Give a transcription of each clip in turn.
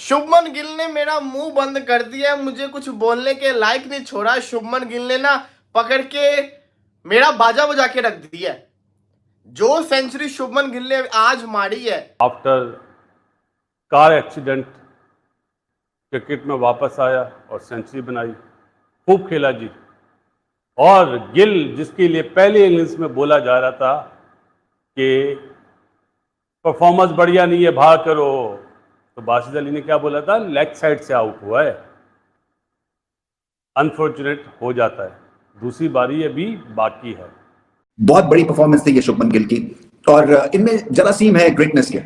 शुभमन गिल ने मेरा मुंह बंद कर दिया है, मुझे कुछ बोलने के लायक नहीं छोड़ा। शुभमन गिल ने ना पकड़ के मेरा बाजा बजा के रख दिया है। जो सेंचुरी शुभमन गिल ने आज मारी है आफ्टर कार एक्सीडेंट क्रिकेट में वापस आया और सेंचुरी बनाई, खूब खेला जी। और गिल जिसके लिए पहले इनिंग्स में बोला जा रहा था कि परफॉर्मेंस बढ़िया नहीं है, भाग करो, तो बासित अली ने क्या बोला था, लेग साइड से आउट हुआ है। अनफॉर्चुनेट हो जाता है, दूसरी बारी अभी बाकी है। बहुत बड़ी परफॉर्मेंस थी ये शुभमन गिल की और इनमें जरासीम है ग्रेटनेस के,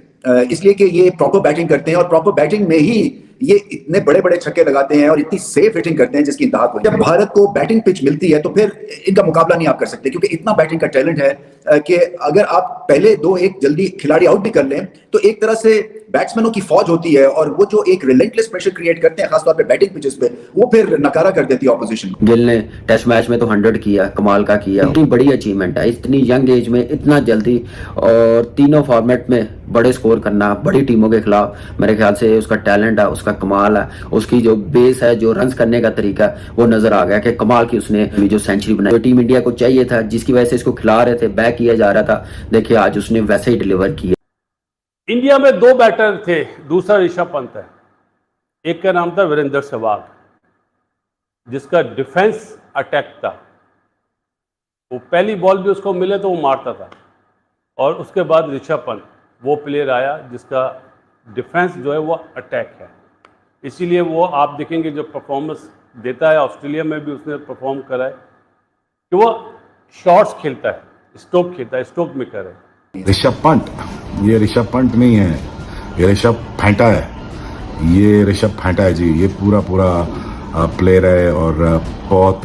इसलिए कि ये प्रॉपर बैटिंग करते हैं और प्रॉपर बैटिंग में ही ये इतने बड़े बड़े छक्के लगाते हैं और इतनी सेफ हिटिंग करते हैं जिसकी इंतहा कोई। जब भारत को बैटिंग पिच मिलती है तो फिर इनका मुकाबला नहीं आप कर सकते, क्योंकि इतना बैटिंग का टैलेंट है कि अगर आप पहले 2-1 जल्दी खिलाड़ी आउट भी कर लें तो एक तरह से बैट्समैनों की फौज होती है और वो जो एक रिलेंटलेस प्रेशर क्रिएट करते हैं खासतौर पे बैटिंग पिचेस पे, वो फिर नकारा कर देती है ऑपोजिशन को। गिल ने टेस्ट मैच में तो 100 किया, कमाल का किया। इतनी बड़ी अचीवमेंट है इतनी यंग एज में, इतना जल्दी, और तीनों फॉर्मेट में बड़े स्कोर करना बड़ी टीमों के खिलाफ। मेरे ख्याल से उसका टैलेंट है, उसका कमाल है, उसकी जो बेस है, जो रन्स करने का तरीका वो नजर आ गया कि कमाल की उसने जो सेंचुरी बनाई, जो टीम इंडिया को चाहिए था, जिसकी वजह से इसको खिला रहे थे, बैक किया जा रहा था, देखिए आज उसने वैसे ही डिलीवर किया। इंडिया में 2 बैटर थे, दूसरा ऋषभ पंत है, एक का नाम था वीरेंद्र सहवाग जिसका डिफेंस अटैक था। वो पहली बॉल भी उसको मिले तो वो मारता था, और उसके बाद ऋषभ पंत वो प्लेयर आया जिसका डिफेंस जो है वो अटैक है। इसीलिए वो आप देखेंगे जो परफॉर्मेंस देता है, ऑस्ट्रेलिया में भी उसने परफॉर्म करा है कि वो शॉट्स खेलता है, स्ट्रोक खेलता है, स्ट्रोक मेकर है। ऋषभ पंत, ये ऋषभ पंत नहीं है, ये ऋषभ फैंटा है, ये ऋषभ फैंटा है जी। ये पूरा प्लेयर है और बहुत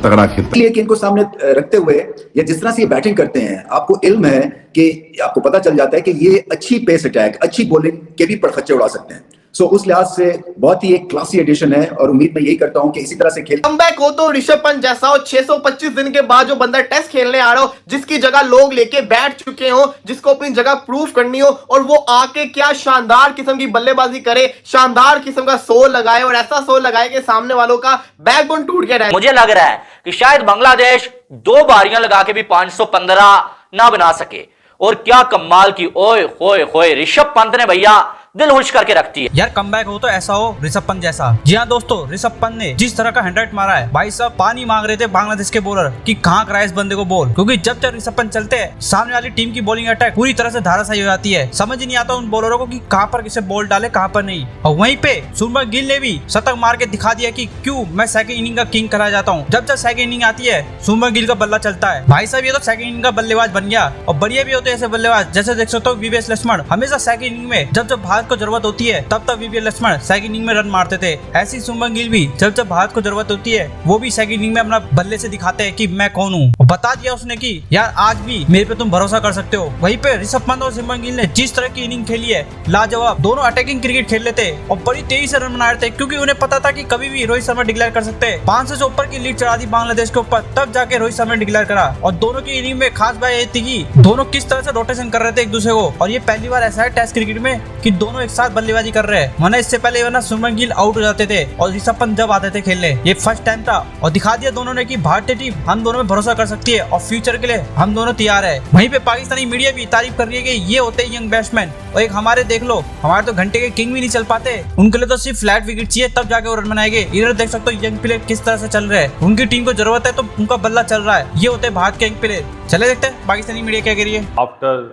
तगड़ा खेलता है। कि इनको सामने रखते हुए या जिस तरह से ये बैटिंग करते हैं, आपको इल्म है कि आपको पता चल जाता है कि ये अच्छी पेस अटैक, अच्छी बॉलिंग के भी पड़खच्चे उड़ा सकते हैं। सो उस लिहाज से बहुत ही एक क्लासी एडिशन है और उम्मीद मैं यही करता हूं कि इसी तरह से खेल कमबैक हो तो ऋषभ पंत जैसा हो। 625 दिन के बाद जो बंदा टेस्ट खेलने आ रहा हो, जिसकी जगह लोग लेके बैठ चुके हो, जिसको अपनी जगह प्रूव करनी हो, और वो आके क्या शानदार किस्म की बल्लेबाजी करे, शानदार किस्म का सोल लगाए, और ऐसा सोल लगाए कि सामने वालों का बैकबोन टूट के रहे। मुझे लग रहा है कि शायद बांग्लादेश 2 बारियां लगा के भी 515 ना बना सके। और क्या कमाल की, ओए होए होए, ऋषभ पंत ने भैया दिल खुश करके रखती है। यार कमबैक हो तो ऐसा हो ऋषभ पंत जैसा। जी हाँ दोस्तों, ऋषभ पंत ने जिस तरह का 100 मारा है, भाई साहब पानी मांग रहे थे बांग्लादेश के बॉलर कि कहाँ कराए इस बंदे को बॉल, क्योंकि जब जब ऋषभ पंत चलते हैं सामने वाली टीम की बॉलिंग अटैक पूरी तरह से धाराशायी हो जाती है। समझ ही नहीं आता उन बॉलरों को कि कहाँ पर किसे बॉल डाले, कहाँ पर नहीं। और वहीं पे शुभमन गिल ने भी शतक मार के दिखा दिया कि क्यों मैं सेकंड इनिंग का किंग करा जाता हूँ। जब जब सेकंड इनिंग आती है शुभमन गिल का बल्ला चलता है, भाई साहब ये तो सेकंड इनिंग का बल्लेबाज बन गया। और बढ़िया भी होते हैं ऐसे बल्लेबाज, जैसे देख सकते हो वीवीएस लक्ष्मण हमेशा सेकंड इनिंग में जब जब भारत को जरूरत होती है तब तब वीवीएस लक्ष्मण सेकंड इनिंग में रन मारते थे। ऐसी शुभमन गिल भी जब जब भारत को जरूरत होती है वो भी सेकंड इनिंग में अपना बल्ले से दिखाते हैं कि मैं कौन हूँ। और बता दिया उसने कि यार आज भी मेरे पे तुम भरोसा कर सकते हो। वहीं पे ऋषभ पंत और शुभमन गिल ने जिस तरह की इनिंग खेली है लाजवाब, दोनों अटैकिंग क्रिकेट खेल लेते और बड़ी तेजी से रन बना रहे थे, क्योंकि उन्हें पता था कि कभी भी रोहित शर्मा डिक्लेयर कर सकते हैं। 500 से ऊपर की लीड चढ़ा दी बांग्लादेश के ऊपर, तब जाके रोहित शर्मा ने डिक्लेयर करा। और दोनों की इनिंग में खास बात ये थी कि दोनों किस तरह से रोटेशन कर रहे थे एक दूसरे को। और ये पहली बार ऐसा है टेस्ट क्रिकेट में कि दोनों एक साथ बल्लेबाजी कर रहे हैं, वरना इससे पहले शुभमन गिल आउट हो जाते थे और ऋषभ पंत जब आते थे खेलने, ये फर्स्ट टाइम था। और दिखा दिया दोनों ने कि भारतीय टीम हम दोनों में भरोसा कर सकती है और फ्यूचर के लिए हम दोनों तैयार है। वहीं पे पाकिस्तानी मीडिया भी तारीफ कर रही है कि ये होते हैं यंग बैट्समैन। और एक हमारे देख लो, हमारे तो घंटे के किंग भी नहीं चल पाते, उनके लिए तो सिर्फ फ्लैट विकेट चाहिए तब जाके वो रन बनाएंगे। इधर देख सकते हो यंग प्लेयर किस तरह से चल रहे हैं, उनकी टीम को जरूरत है तो उनका बल्ला चल रहा है। ये होते हैं भारत के यंग प्लेयर। चले देखते हैं पाकिस्तानी मीडिया क्या कह रही है। आफ्टर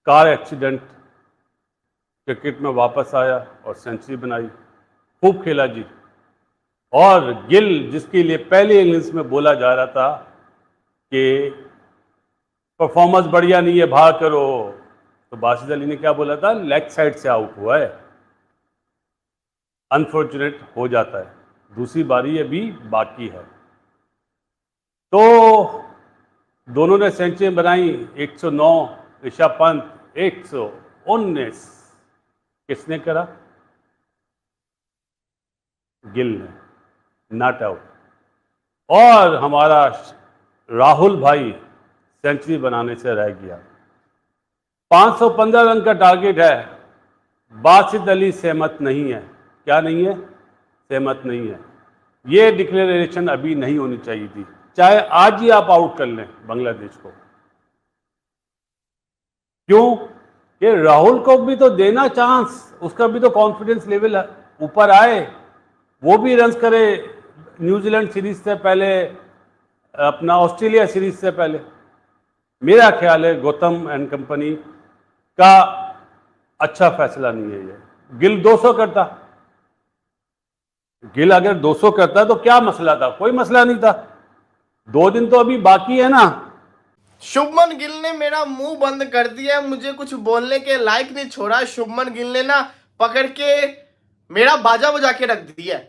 कार एक्सीडेंट क्रिकेट में वापस आया और सेंचुरी बनाई, खूब खेला जी। और गिल जिसके लिए पहले इनिंग्स में बोला जा रहा था कि परफॉर्मेंस बढ़िया नहीं है, भाग करो, तो बासित अली ने क्या बोला था, लेग साइड से आउट हुआ है। अनफॉर्चुनेट हो जाता है, दूसरी बारी अभी बाकी है। तो दोनों ने सेंचुरी बनाई, 109 ऋषभ पंत, 119 किसने करा, गिल ने, नॉट आउट। और हमारा राहुल भाई सेंचुरी बनाने से रह गया। 515 रन का टारगेट है, बासित अली सहमत नहीं है। क्या नहीं है? सहमत नहीं है। ये डिक्लेरेशन अभी नहीं होनी चाहिए थी, चाहे आज ही आप आउट कर लें बांग्लादेश को। क्यों? कि राहुल को भी तो देना चांस, उसका भी तो कॉन्फिडेंस लेवल ऊपर आए, वो भी रन्स करे न्यूजीलैंड सीरीज से पहले, अपना ऑस्ट्रेलिया सीरीज से पहले। मेरा ख्याल है गौतम एंड कंपनी का अच्छा फैसला नहीं है ये। गिल 200 करता, गिल अगर 200 करता तो क्या मसला था? कोई मसला नहीं था। 2 दिन तो अभी बाकी है ना। शुभमन गिल ने मेरा मुंह बंद कर दिया, मुझे कुछ बोलने के लायक नहीं छोड़ा। शुभमन गिल ने ना पकड़ के मेरा बाजा बजा के रख दिया।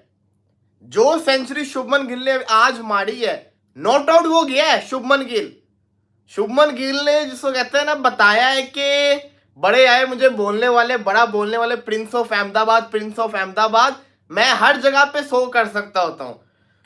जो सेंचुरी शुभमन गिल ने आज मारी है, नॉट आउट हो गया है शुभमन गिल। शुभमन गिल ने जिसको कहते हैं ना बताया है कि बड़े आए मुझे बोलने वाले, बड़ा बोलने वाले, Prince of Ahmedabad, Prince of Ahmedabad, मैं हर जगह पे 100 कर सकता होता हूं।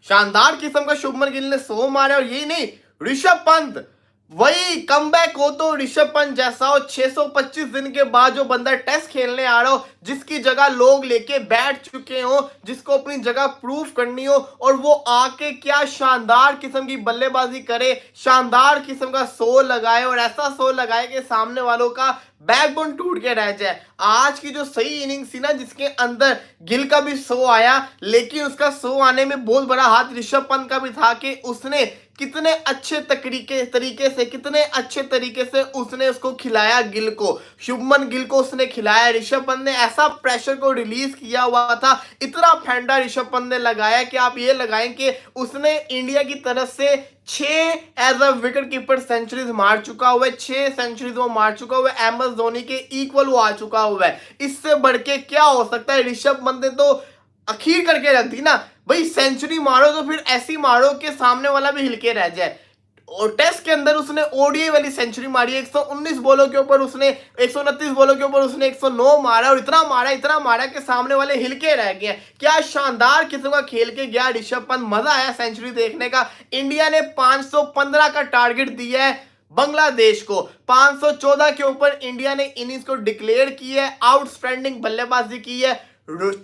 शानदार किस्म का शुभमन गिल ने 100 मारे। और यही नहीं, ऋषभ पंत वही कमबैक हो तो ऋषभ पंत जैसा हो। 625 दिन के बाद जो बंदा टेस्ट खेलने आ रहा हो, जिसकी जगह लोग लेके बैठ चुके हो, जिसको अपनी जगह प्रूव करनी हो, और वो आके क्या शानदार किस्म की बल्लेबाजी करे, शानदार किस्म का 100 लगाए, और ऐसा 100 लगाए कि सामने वालों का बैकबोन टूट के रह जाए। आज की जो सही इनिंग्स थी ना, जिसके अंदर गिल का भी 100 आया, लेकिन उसका 100 आने में बहुत बड़ा हाथ ऋषभ पंत का भी था कि उसने कितने अच्छे तरीके से कितने अच्छे तरीके से उसने उसको खिलाया गिल को, शुभमन गिल को उसने खिलाया। ऋषभ पंत ने ऐसा प्रेशर को रिलीज किया हुआ था, इतना फेंडा ऋषभ पंत ने लगाया कि आप ये लगाएं कि उसने इंडिया की तरफ से 6 as a wicket keeper centuries मार चुका हुआ है। 6 सेंचुरीज वो मार चुका हुआ है, एम एस धोनी के इक्वल वो आ चुका हुआ है। इससे बढ़ के क्या हो सकता है? ऋषभ पंत ने तो अखीर करके रख दी ना भाई। सेंचुरी मारो तो फिर ऐसी मारो कि सामने वाला भी हिल के रह जाए। और टेस्ट के अंदर उसने ओडीआई वाली सेंचुरी मारी, 119 बॉलों के ऊपर उसने 129 बॉलों के ऊपर उसने 109 मारा, और इतना मारा कि सामने वाले हिल के रह गए। क्या शानदार किस्म का खेल के गया ऋषभ पंत, मजा आया सेंचुरी देखने का। इंडिया ने 515 का टारगेट दिया है बांग्लादेश को। 514 के ऊपर इंडिया ने इनिंग्स को डिक्लेयर की है, आउटस्टैंडिंग बल्लेबाजी की है,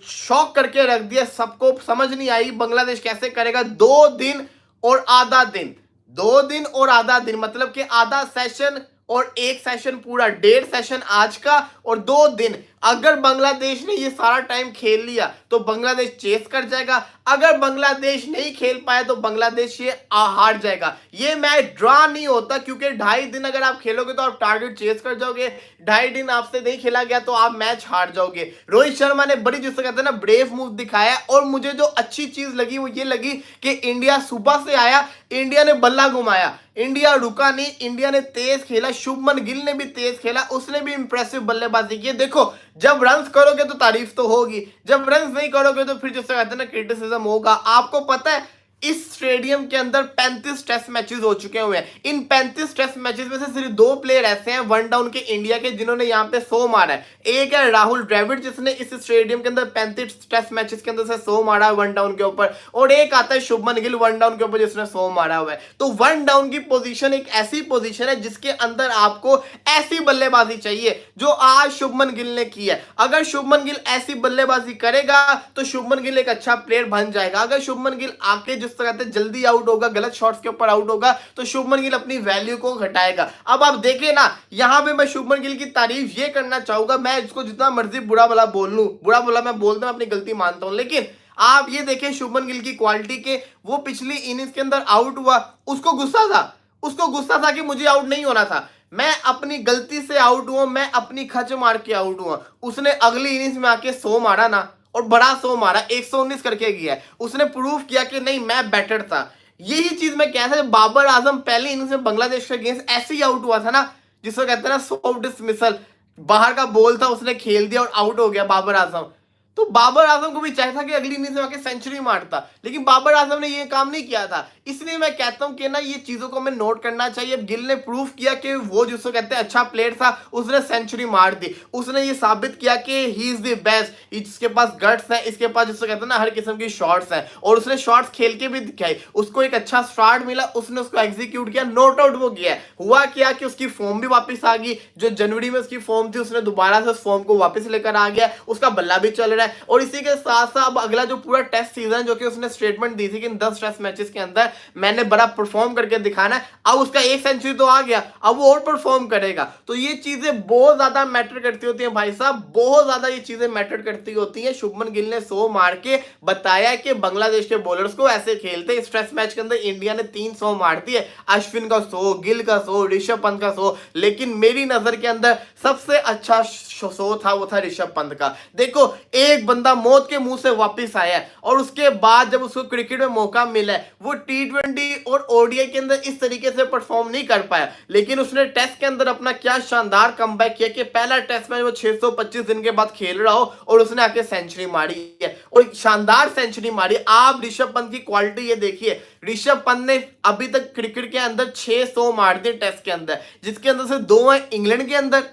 शॉक करके रख दिया। सबको समझ नहीं आई बांग्लादेश कैसे करेगा। 2 दिन और आधा दिन, 2 दिन और आधा दिन, मतलब कि आधा सेशन और 1 सेशन पूरा, 1.5 सेशन आज का और 2 दिन। अगर बांग्लादेश ने ये सारा टाइम खेल लिया तो बांग्लादेश चेस कर जाएगा। अगर बांग्लादेश नहीं खेल पाए तो बांग्लादेश ये हार जाएगा। ये मैच ड्रॉ नहीं होता, क्योंकि 2.5 दिन अगर आप खेलोगे तो आप टारगेट चेस कर जाओगे। 2.5 दिन आपसे नहीं खेला गया तो आप मैच हार जाओगे। रोहित शर्मा ने बड़ी, जिससे कहते हैं ना, ब्रेव मूव दिखाया। और मुझे जो अच्छी चीज लगी वो ये लगी कि इंडिया सुबह से आया, इंडिया ने बल्ला घुमाया, इंडिया रुका नहीं, इंडिया ने तेज खेला। शुभमन गिल ने भी तेज खेला, उसने भी इंप्रेसिव बल्लेबाजी की। देखो, जब रन्स करोगे तो तारीफ तो होगी, जब रन्स नहीं करोगे तो फिर जिससे कहते हैं ना क्रिटिसिज्म होगा। आपको पता है इस स्टेडियम के अंदर 35 टेस्ट मैचेस हो चुके हुए हैं। इन 35 टेस्ट मैचेस में से सिर्फ 2 प्लेयर ऐसे हैं वन डाउन के इंडिया के जिन्होंने यहाँ पे 100 मारा है। एक है राहुल द्रविड़, जिसने इस स्टेडियम के अंदर 35 टेस्ट मैचेस के अंदर से 100 मारा है वन डाउन के ऊपर, और एक आता है शुभमन गिल वन डाउन के ऊपर जिसने 100 मारा हुआ है। तो वन डाउन की पोजीशन एक ऐसी पोजीशन है जिसके अंदर आपको ऐसी बल्लेबाजी चाहिए जो आज शुभमन गिल ने की है। अगर शुभमन गिल ऐसी बल्लेबाजी करेगा तो शुभमन गिल एक अच्छा प्लेयर बन जाएगा। अगर शुभमन गिल आके जिस तरह से जल्दी आउट होगा, गलत शॉट्स के ऊपर आउट होगा, तो शुभमन गिल अपनी वैल्यू को घटाएगा। अब आप देखें ना, यहां पे मैं शुभमन गिल की तारीफ ये करना चाहूंगा, मैं इसको जितना मर्जी बुरा भला बोल लूं, बुरा भला मैं बोलता हूं, अपनी गलती मानता हूं, लेकिन आप ये देखें शुभमन गिल की क्वालिटी के, वो पिछली इनिंग्स के अंदर आउट हुआ, उसको गुस्सा था कि मुझे आउट नहीं होना था, मैं अपनी गलती से आउट हुआ, मैं अपनी खच मार के आउट हुआ। उसने अगली इनिंग्स में आके 100 मारा ना, और बड़ा 100 मारा, 119 करके गया। उसने प्रूव किया कि नहीं, मैं बेटर था। यही चीज मैं कह रहा था, बाबर आजम पहली इनिंग्स में बांग्लादेश के अगेंस्ट ऐसे ही आउट हुआ था ना, जिसको कहते हैं ना सॉफ्ट डिसमिसल, बाहर का बॉल था, उसने खेल दिया और आउट हो गया बाबर आजम। तो बाबर आजम को भी चाहिए था कि अगली इनिंग्स में आके सेंचुरी मारता, लेकिन बाबर आजम ने ये काम नहीं किया था। इसलिए मैं कहता हूं कि ना ये चीजों को हमें नोट करना चाहिए। अब गिल ने प्रूव किया कि वो जिसको कहते हैं अच्छा प्लेयर था, उसने सेंचुरी मार दी। उसने ये साबित किया कि ही इज द बेस्ट, इसके पास गट्स है, इसके पास जिसको कहते हैं ना हर किस्म की शॉट्स हैं, और उसने शॉट्स खेल के भी दिखाई। उसको एक अच्छा स्टार्ट मिला, उसने उसको एग्जीक्यूट किया, नोट आउट वो किया। हुआ क्या कि उसकी फॉर्म भी वापस आ गई। जो जनवरी में उसकी फॉर्म थी, उसने दोबारा से उस फॉर्म को वापस लेकर आ गया। उसका बल्ला भी चल रहा है, और इसी के साथ साथ अब अगला जो पूरा टेस्ट सीजन, जो कि उसने स्टेटमेंट दी थी कि इन 10 टेस्ट मैचेस के अंदर मैंने बड़ा परफॉर्म करके दिखाना है। अब उसका एक सेंचुरी तो आ गया, अब वो और परफॉर्म करेगा। तो ये चीजें बहुत ज्यादा मैटर करती होती हैं भाई साहब, बहुत ज्यादा ये चीजें मैटर करती होती हैं। शुभमन गिल ने 100 मार के बताया कि बांग्लादेश के बॉलर्स को ऐसे खेलते। इस टेस्ट मैच के अंदर इंडिया ने 300 मार दिए, अश्विन का 100, गिल का 100, ऋषभ पंत का 100, लेकिन मेरी नजर के अंदर सबसे अच्छा 100 था वो था ऋषभ पंत का। देखो, एक बंदा मौत के मुंह से वापस आया है, और उसके बाद जब उसको क्रिकेट में मौका मिला है, वो T20 और ओडीआई के अंदर इस तरीके से परफॉर्म नहीं कर पाया, लेकिन उसने टेस्ट के अंदर अपना क्या शानदार कमबैक किया कि पहला टेस्ट मैच वो 625 दिन के बाद खेल रहा हो और उसने आके सेंचुरी मारी है, और शानदार सेंचुरी मारी। आप ऋषभ पंत की क्वालिटी ये देखिए, ऋषभ पंत ने अभी तक क्रिकेट के अंदर 600 मार दिए टेस्ट के अंदर, जिसके अंदर से 2 है इंग्लैंड के अंदर,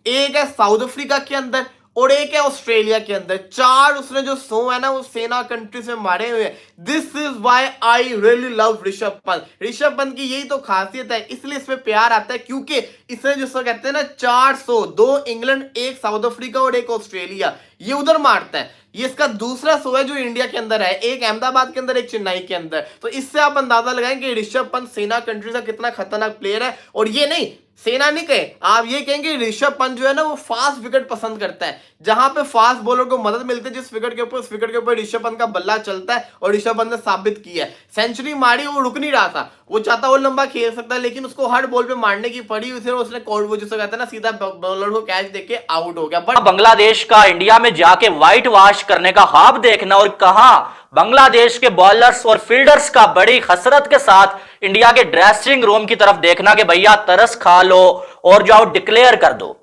एक है साउथ अफ्रीका के अंदर, और एक है ऑस्ट्रेलिया के अंदर। 4 उसने जो 100 है ना वो सेना कंट्री से मारे हुए हैं। This is why I really love Rishabh Pant. Rishabh Pant की यही तो खासियत है, इसलिए इस पे प्यार आता है, क्योंकि इसने जिसको कहते हैं ना 400, 2 इंग्लैंड, एक साउथ अफ्रीका और एक ऑस्ट्रेलिया, ये उधर मारता है। ये इसका दूसरा 100 है जो इंडिया के अंदर है, एक अहमदाबाद के अंदर, एक चेन्नई के अंदर। तो इससे आप अंदाजा लगाएं कि ऋषभ पंत सेना कंट्री का कितना खतरनाक प्लेयर है। और ये नहीं, सेना नहीं कहे, आप ये कहेंगे ऋषभ पंत जो है ना वो फास्ट विकेट पसंद करता है। जहां पे फास्ट बॉलर को मदद मिलती है जिस विकेट के ऊपर, उस विकेट के ऊपर ऋषभ पंत का बल्ला चलता है, और ऋषभ पंत ने साबित किया है। सेंचुरी मारी, वो रुक नहीं रहा था, वो चाहता वो लंबा खेल सकता है, लेकिन उसको हर बॉल पे मारने की पड़ी उसे, और उसने वो जिसे कहता है ना सीधा बॉलर को कैच देके आउट हो गया। बट बांग्लादेश का इंडिया में जाके व्हाइट वॉश करने का ख्वाब देखना, और कहा बांग्लादेश के बॉलर्स और फील्डर्स का बड़ी हसरत के साथ इंडिया के ड्रेसिंग रूम की तरफ देखना कि भैया तरस खा लो और जाओ डिक्लेयर कर दो।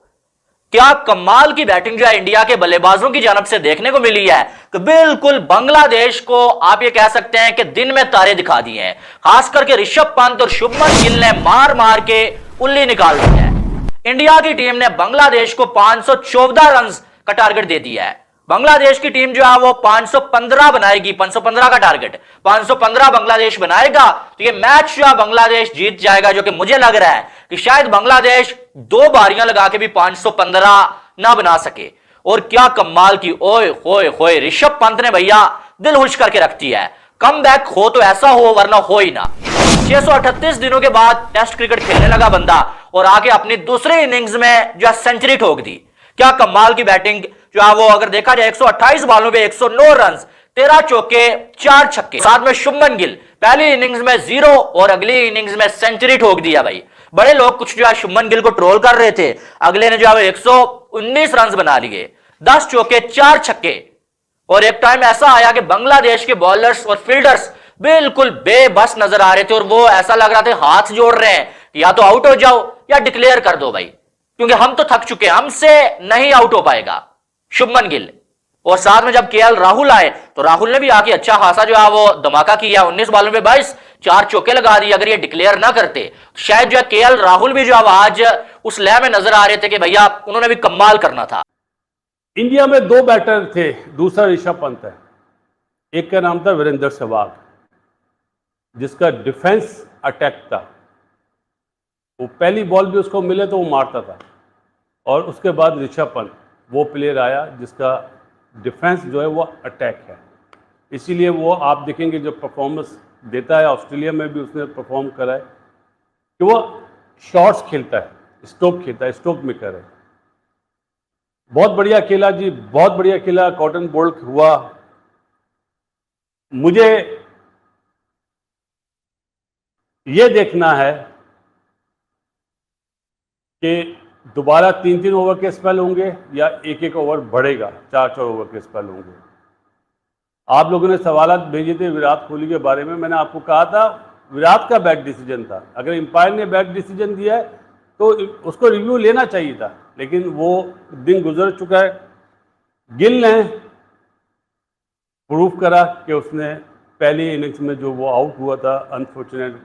क्या कमाल की बैटिंग जो है इंडिया के बल्लेबाजों की जानब से देखने को मिली है कि बिल्कुल बांग्लादेश को आप ये कह सकते हैं कि दिन में तारे दिखा दिए हैं। खास करके ऋषभ पंत और शुभमन गिल ने मार मार के उल्ली निकाल दी है। इंडिया की टीम ने बांग्लादेश को 514 रन का टारगेट दे दिया है। बांग्लादेश की टीम जो है वो 515 बनाएगी, 515 का टारगेट, 515 बांग्लादेश बनाएगा तो ये मैच जो है बांग्लादेश जीत जाएगा, जो कि मुझे लग रहा है कि शायद बांग्लादेश 2 बारियां लगा के भी 515 ना बना सके। और क्या कमाल की, ओए होए होए, ऋषभ पंत ने भैया दिल खुश करके रखती है। कम बैक हो तो ऐसा हो, वरना हो ही ना। 638 दिनों के बाद टेस्ट क्रिकेट खेलने लगा बंदा, और आके अपनी दूसरी इनिंग्स में जो है सेंचुरी ठोक दी। क्या कमाल की बैटिंग जो है वो, अगर देखा जाए 128 बॉलों पे 109 रन, 13 चौके, 4 छक्के। साथ में शुभमन गिल पहली इनिंग्स में 0 और अगली इनिंग्स में सेंचुरी ठोक दिया भाई। बड़े लोग कुछ जो है शुभमन गिल को ट्रोल कर रहे थे, अगले ने जो है 119 रन बना लिए, 10 चौके, 4 छक्के। और एक टाइम ऐसा आया कि बांग्लादेश के बॉलर्स और फील्डर्स बिल्कुल बेबस नजर आ रहे थे, और वो ऐसा लग रहा था हाथ जोड़ रहे हैं कि या तो आउट हो जाओ या डिक्लेयर कर दो भाई, क्योंकि हम तो थक चुके हैं, हमसे नहीं आउट हो पाएगा शुभमन गिल। और साथ में जब केएल राहुल आए तो राहुल ने भी आके अच्छा खासा जो है वो धमाका किया, 19 बॉलों में 22, 4 चौके लगा दिए। अगर ये डिक्लेयर ना करते तो शायद जो है केएल राहुल भी जो है आज उस लय में नजर आ रहे थे कि भैया उन्होंने भी कमाल करना था। इंडिया में 2 बैटर थे, दूसरा ऋषभ पंत है, एक का नाम था वीरेंद्र सहवाग, जिसका डिफेंस अटैक था। वो पहली बॉल भी उसको मिले तो वो मारता था, और उसके बाद ऋषभ पंत वो प्लेयर आया जिसका डिफेंस जो है वो अटैक है। इसीलिए वो आप देखेंगे जो परफॉर्मेंस देता है, ऑस्ट्रेलिया में भी उसने परफॉर्म करा है कि वो शॉट्स खेलता है, स्ट्रोक खेलता है, स्ट्रोक मेकर है। बहुत बढ़िया खेला जी, बहुत बढ़िया खेला, कॉटन बोल्ट हुआ। मुझे ये देखना है कि दोबारा 3-3 ओवर के स्पेल होंगे या 1-1 ओवर बढ़ेगा, 4-4 ओवर के स्पेल होंगे। आप लोगों ने सवाल भेजे थे विराट कोहली के बारे में, मैंने आपको कहा था विराट का बैड डिसीजन था। अगर एम्पायर ने बैड डिसीजन दिया है तो उसको रिव्यू लेना चाहिए था, लेकिन वो दिन गुजर चुका है। गिल ने प्रूव करा कि उसने पहली इनिंग्स में जो वो आउट हुआ था अनफॉर्चुनेट